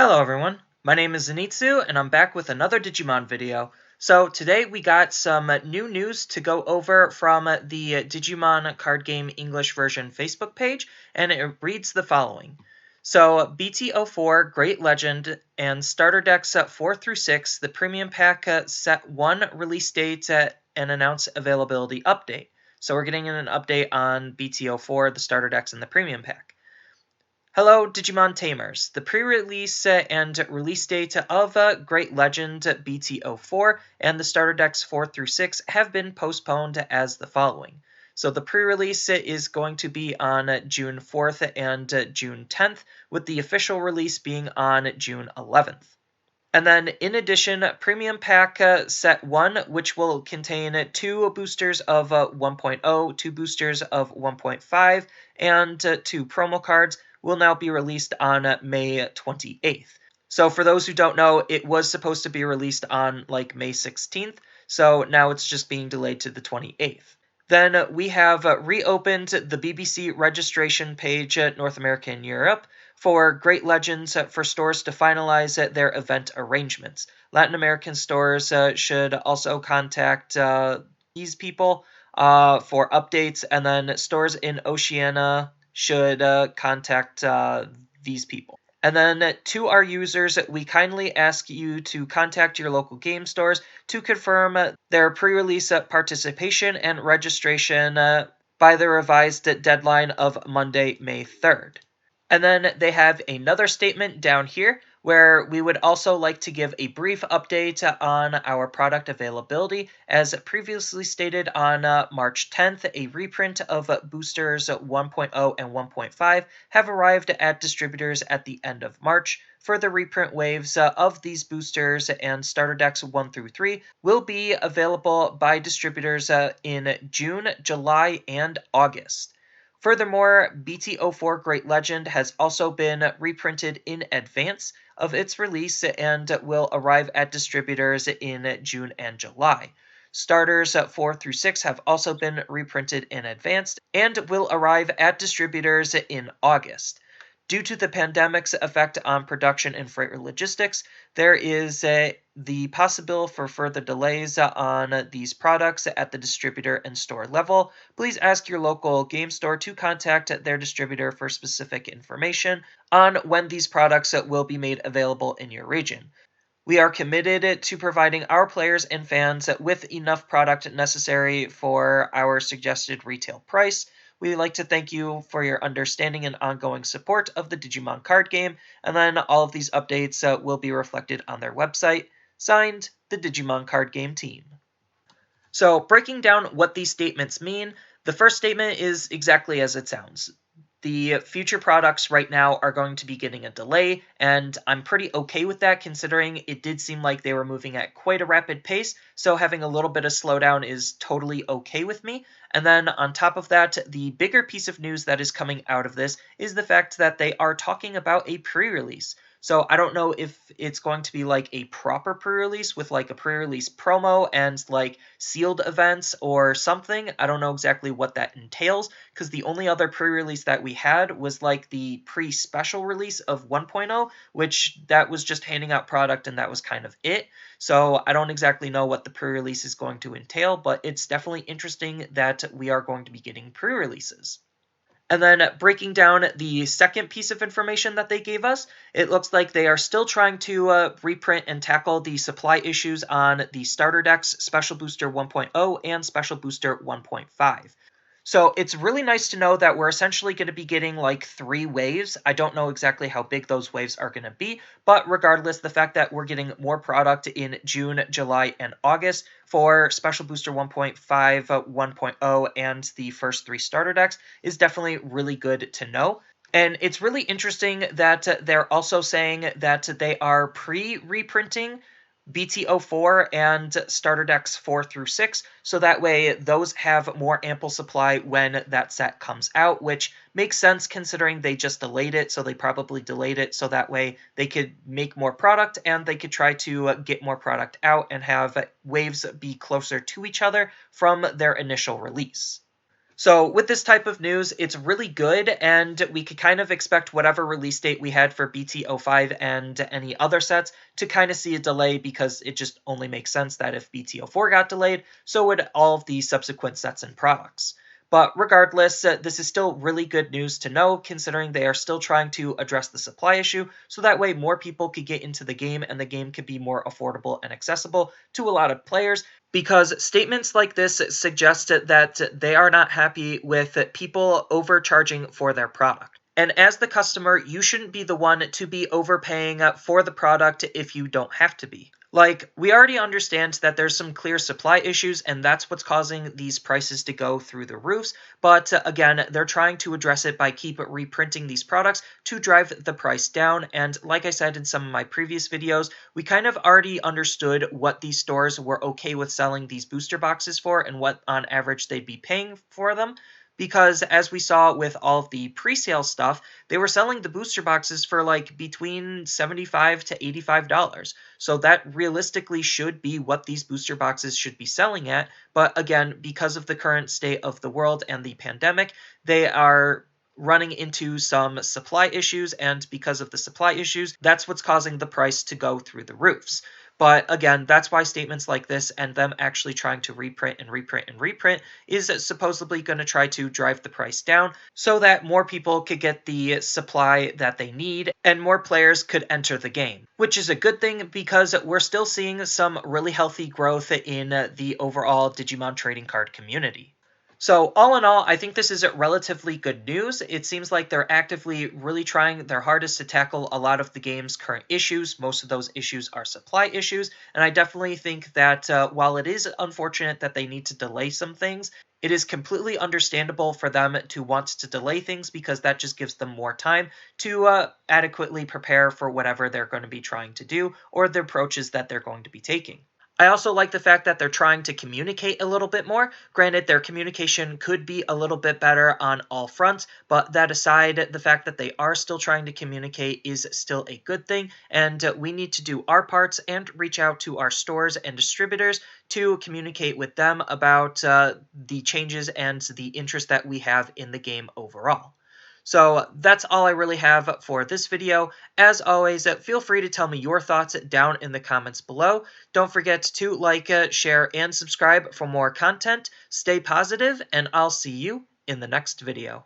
Hello everyone, my name is Zenitsu and I'm back with another Digimon video. So today we got some new news to go over from the Digimon card game English version Facebook page, and it reads the following. So BT04 Great Legend and starter decks 4 through 6, the premium pack set 1 release date and announce availability update. So we're getting an update on BT04, the starter decks, and the premium pack. Hello, Digimon Tamers. The pre-release and release date of Great Legend BT04 and the starter decks 4 through 6 have been postponed as the following. So the pre-release is going to be on June 4th and June 10th, with the official release being on June 11th. And then, in addition, Premium Pack Set 1, which will contain 2 boosters of 1.0, 2 boosters of 1.5, and 2 promo cards, will now be released on May 28th. So for those who don't know, it was supposed to be released on like May 16th, so now it's just being delayed to the 28th. Then we have reopened the BBC registration page at North America and Europe for Great Legends for stores to finalize their event arrangements. Latin American stores should also contact these people for updates, and then stores in Oceania should contact these people. And then to our users, we kindly ask you to contact your local game stores to confirm their pre-release participation and registration by the revised deadline of Monday, May 3rd. And then they have another statement down here where we would also like to give a brief update on our product availability. As previously stated on March 10th, a reprint of Boosters 1.0 and 1.5 have arrived at distributors at the end of March. Further reprint waves of these boosters and starter decks 1 through 3 will be available by distributors in June, July, and August. Furthermore, BT04 Great Legend has also been reprinted in advance of its release and will arrive at distributors in June and July. Starters 4 through 6 have also been reprinted in advance and will arrive at distributors in August. Due to the pandemic's effect on production and freight logistics, there is the possibility for further delays on these products at the distributor and store level. Please ask your local game store to contact their distributor for specific information on when these products will be made available in your region. We are committed to providing our players and fans with enough product necessary for our suggested retail price. We'd like to thank you for your understanding and ongoing support of the Digimon card game, and then all of these updates will be reflected on their website. Signed, the Digimon card game team. So, breaking down what these statements mean, the first statement is exactly as it sounds. The future products right now are going to be getting a delay, and I'm pretty okay with that considering it did seem like they were moving at quite a rapid pace, so having a little bit of slowdown is totally okay with me. And then on top of that, the bigger piece of news that is coming out of this is the fact that they are talking about a pre-release. So I don't know if it's going to be like a proper pre-release with like a pre-release promo and like sealed events or something. I don't know exactly what that entails, because the only other pre-release that we had was like the pre-special release of 1.0, which that was just handing out product and that was kind of it. So I don't exactly know what the pre-release is going to entail, but it's definitely interesting that we are going to be getting pre-releases. And then breaking down the second piece of information that they gave us, it looks like they are still trying to reprint and tackle the supply issues on the starter decks, Special Booster 1.0 and Special Booster 1.5. So it's really nice to know that we're essentially going to be getting like 3 waves. I don't know exactly how big those waves are going to be, but regardless, the fact that we're getting more product in June, July, and August for Special Booster 1.5, 1.0, and the first 3 starter decks is definitely really good to know. And it's really interesting that they're also saying that they are pre-reprinting BT04 and starter decks 4 through 6, so that way those have more ample supply when that set comes out, which makes sense considering they just delayed it, so they probably delayed it so that way they could make more product and they could try to get more product out and have waves be closer to each other from their initial release. So with this type of news, it's really good, and we could kind of expect whatever release date we had for BT05 and any other sets to kind of see a delay, because it just only makes sense that if BT04 got delayed, so would all of the subsequent sets and products. But regardless, this is still really good news to know, considering they are still trying to address the supply issue, so that way more people could get into the game and the game could be more affordable and accessible to a lot of players, because statements like this suggest that they are not happy with people overcharging for their product. And as the customer, you shouldn't be the one to be overpaying for the product if you don't have to be. Like, we already understand that there's some clear supply issues, and that's what's causing these prices to go through the roofs. But again, they're trying to address it by keep reprinting these products to drive the price down. And like I said in some of my previous videos, we kind of already understood what these stores were okay with selling these booster boxes for and what on average they'd be paying for them. Because as we saw with all of the pre-sale stuff, they were selling the booster boxes for like between $75 to $85. So that realistically should be what these booster boxes should be selling at. But again, because of the current state of the world and the pandemic, they are running into some supply issues, and because of the supply issues, that's what's causing the price to go through the roofs. But again, that's why statements like this and them actually trying to reprint and reprint and reprint is supposedly going to try to drive the price down so that more people could get the supply that they need and more players could enter the game, which is a good thing because we're still seeing some really healthy growth in the overall Digimon trading card community. So all in all, I think this is relatively good news. It seems like they're actively really trying their hardest to tackle a lot of the game's current issues. Most of those issues are supply issues, and I definitely think that while it is unfortunate that they need to delay some things, it is completely understandable for them to want to delay things, because that just gives them more time to adequately prepare for whatever they're going to be trying to do or the approaches that they're going to be taking. I also like the fact that they're trying to communicate a little bit more. Granted, their communication could be a little bit better on all fronts, but that aside, the fact that they are still trying to communicate is still a good thing, and we need to do our parts and reach out to our stores and distributors to communicate with them about the changes and the interest that we have in the game overall. So that's all I really have for this video. As always, feel free to tell me your thoughts down in the comments below. Don't forget to like, share, and subscribe for more content. Stay positive, and I'll see you in the next video.